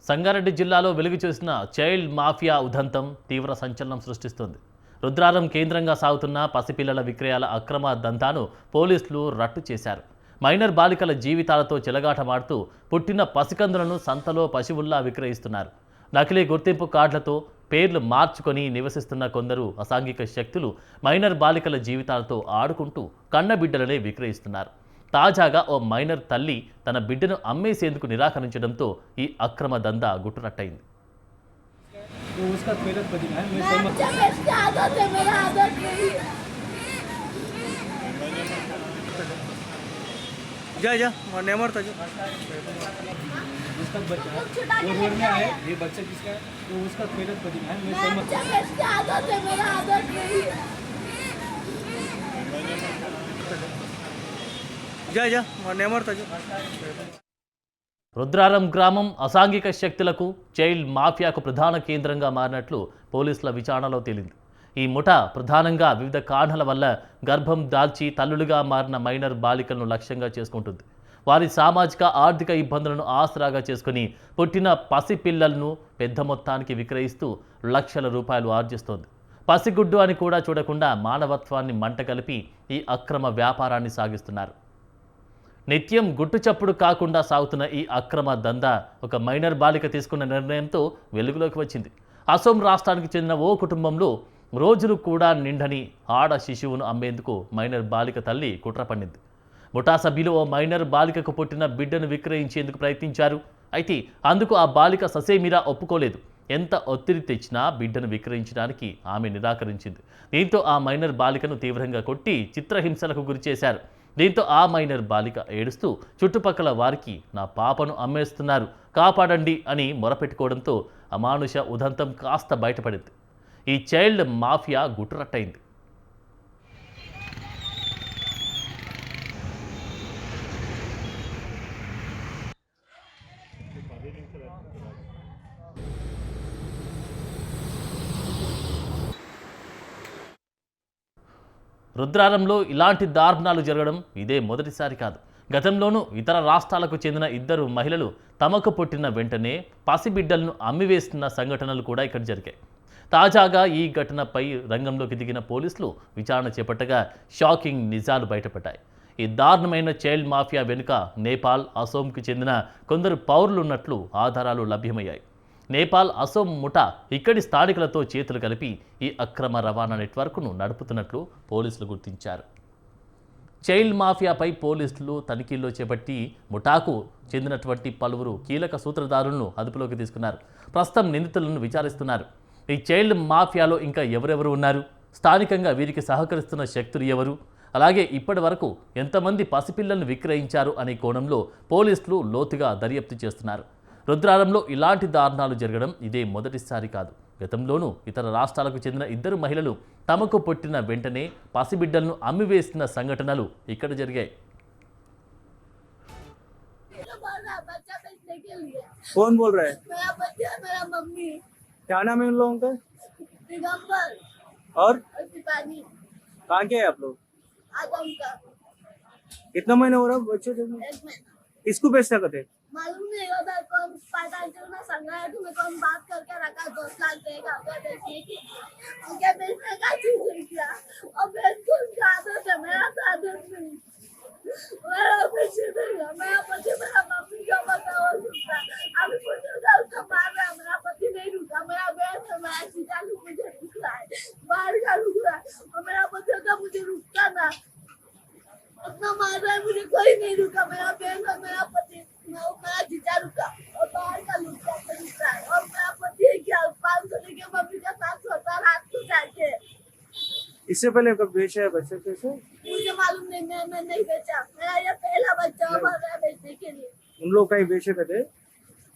సంగారెడ్డి జిల్లాలో వెలుగు చూసిన చైల్డ్ మాఫియా ఉదంతం తీవ్ర సంచలనం సృష్టిస్తుంది. రుద్రారం కేంద్రంగా సాగుతున్న పసిపిల్లల విక్రయాల అక్రమ దందాను పోలీసులు రట్టు చేశారు. మైనర్ బాలికల జీవితాలతో చెలగాటమాడుతూ పుట్టిన పసికందులను సంతలో పశువుల్లా విక్రయిస్తున్నారు. నకిలీ గుర్తింపు కార్డులతో పేర్లు మార్చుకొని నివసిస్తున్న కొందరు అసాంఘిక శక్తులు మైనర్ బాలికల జీవితాలతో ఆడుకుంటూ కన్నబిడ్డలనే విక్రయిస్తున్నారు. తాజాగా ఓ మైనర్ తల్లి తన బిడ్డను అమ్మేసేందుకు నిరాకరించడంతో ఈ అక్రమ దందా గుట్టురట్టయింది. రుద్రారం గ్రామం అసాంఘిక శక్తులకు చైల్డ్ మాఫియాకు ప్రధాన కేంద్రంగా మారినట్లు పోలీసుల విచారణలో తేలింది. ఈ ముఠా ప్రధానంగా వివిధ కారణాల వల్ల గర్భం దాల్చి తల్లులుగా మారిన మైనర్ బాలికలను లక్ష్యంగా చేసుకుంటుంది. వారి సామాజిక ఆర్థిక ఇబ్బందులను ఆసరాగా చేసుకుని పుట్టిన పసిపిల్లలను పెద్ద మొత్తానికి విక్రయిస్తూ లక్షల రూపాయలు ఆర్జిస్తోంది. పసిగుడ్డు అని కూడా చూడకుండా మానవత్వాన్ని మంటగలిపి ఈ అక్రమ వ్యాపారాన్ని సాగిస్తున్నారు. నిత్యం గుట్టుచప్పుడు కాకుండా సాగుతున్న ఈ అక్రమ దందా ఒక మైనర్ బాలిక తీసుకున్న నిర్ణయంతో వెలుగులోకి వచ్చింది. అసోం రాష్ట్రానికి చెందిన ఓ కుటుంబంలో రోజులు కూడా నిండని ఆడ శిశువును అమ్మేందుకు మైనర్ బాలిక తల్లి కుట్ర పన్నింది. ముఠా సభ్యులు ఓ మైనర్ బాలికకు పుట్టిన బిడ్డను విక్రయించేందుకు ప్రయత్నించారు. అయితే అందుకు ఆ బాలిక ససేమిరా ఒప్పుకోలేదు. ఎంత ఒత్తిడి తెచ్చినా బిడ్డను విక్రయించడానికి ఆమె నిరాకరించింది. దీంతో ఆ మైనర్ బాలికను తీవ్రంగా కొట్టి చిత్రహింసలకు గురిచేశారు. దీంతో ఆ మైనర్ బాలిక ఏడుస్తూ చుట్టుపక్కల వారికి నా పాపను అమ్మేస్తున్నారు, కాపాడండి అని మొరపెట్టుకోవడంతో అమానుష ఉదంతం కాస్త బయటపడింది. ఈ చైల్డ్ మాఫియా గుట్టురట్టయింది. రుద్రారంలో ఇలాంటి దారుణాలు జరగడం ఇదే మొదటిసారి కాదు. గతంలోనూ ఇతర రాష్ట్రాలకు చెందిన ఇద్దరు మహిళలు తమకు పుట్టిన వెంటనే పసిబిడ్డలను అమ్మివేస్తున్న సంఘటనలు కూడా ఇక్కడ జరిగాయి. తాజాగా ఈ ఘటనపై రంగంలోకి దిగిన పోలీసులు విచారణ చేపట్టగా షాకింగ్ నిజాలు బయటపడ్డాయి. ఈ దారుణమైన చైల్డ్ మాఫియా వెనుక నేపాల్, అసోంకు చెందిన కొందరు పౌరులున్నట్లు ఆధారాలు లభ్యమయ్యాయి. నేపాల్, అసోం ముఠా ఇక్కడి స్థానికులతో చేతులు కలిపి ఈ అక్రమ రవాణా నెట్వర్క్ను నడుపుతున్నట్లు పోలీసులు గుర్తించారు. చైల్డ్ మాఫియాపై పోలీసులు తనిఖీల్లో చేపట్టి ముఠాకు చెందినటువంటి పలువురు కీలక సూత్రధారులను అదుపులోకి తీసుకున్నారు. ప్రస్తుతం నిందితులను విచారిస్తున్నారు. ఈ చైల్డ్ మాఫియాలో ఇంకా ఎవరెవరు ఉన్నారు, స్థానికంగా వీరికి సహకరిస్తున్న శక్తులు ఎవరు, అలాగే ఇప్పటి వరకు ఎంతమంది పసిపిల్లలను విక్రయించారు అనే కోణంలో పోలీసులు లోతుగా దర్యాప్తు చేస్తున్నారు. రుద్రారంలో ఇలాంటి దారుణాలు జరగడం ఇదే మొదటిసారి కాదు. గతంలోనూ ఇతర రాష్ట్రాలకు చెందిన ఇద్దరు మహిళలు తమకు పుట్టిన వెంటనే పసిబిడ్డలను అమ్మివేసిన సంఘటనలు ఇక్కడ జరిగాయి. कौन बोल रहा है? मेरा बच्चा, मेरा मम्मी। क्या नाम है उन लोगों का? दिगंबर और शिपानी। कहाँ के हैं आप लोग? आदम का। कितना महीना हो रहा बच्चे को? 1 महीना। किसको बेचता कहते? मालूम नहीं होता, कौन पता चलना संगा है तुम्हें, कौन बात करके रखा 2 लाख देगा उनके बेचने का चीज है क्या? और बिल्कुल आदत है, मेरा आदत नहीं, मेरा बच्चे देगा, मेरा बच्चे मेरा मम्मी का बताओ रुका, अभी मुझे उसका मार रहा, मेरा पति नहीं रुका, मेरा बेस है, मेरा सीधा मुझे रुक रहा है, बाहर का रुक रहा है, और मेरा बच्चा का मुझे रुकता ना, अपना मार रहा है, मुझे कोई नहीं रुका, मेरा बेस है, मेरा पति, मेरा जीजा रुका और बाहर का रुक रहा है, और मेरा पति है क्या 500 लेके मम्मी का 700 हाथ को जाके। इससे पहले कब बेचा है बच्चे कैसे? मुझे मालूम नहीं, मैं नहीं बेचा, मेरा ये पहला बच्चा बोल रहा है बेचने के लिए। उन लोग कहीं बेचे थे?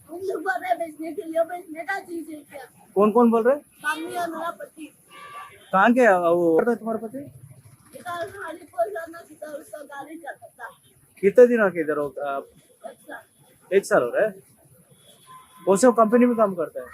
उन लोग बोल रहे हैं बेचने के लिए, बेचने का चीज है क्या? कौन कौन बोल रहे? मम्मी और मेरा पति। कहाँ के वो तुम्हारा पति? उसका गाड़ी चलता था। कितने दिन आके इधर होता? 1 साल हो रहा है। कौन सा कंपनी में काम करता है?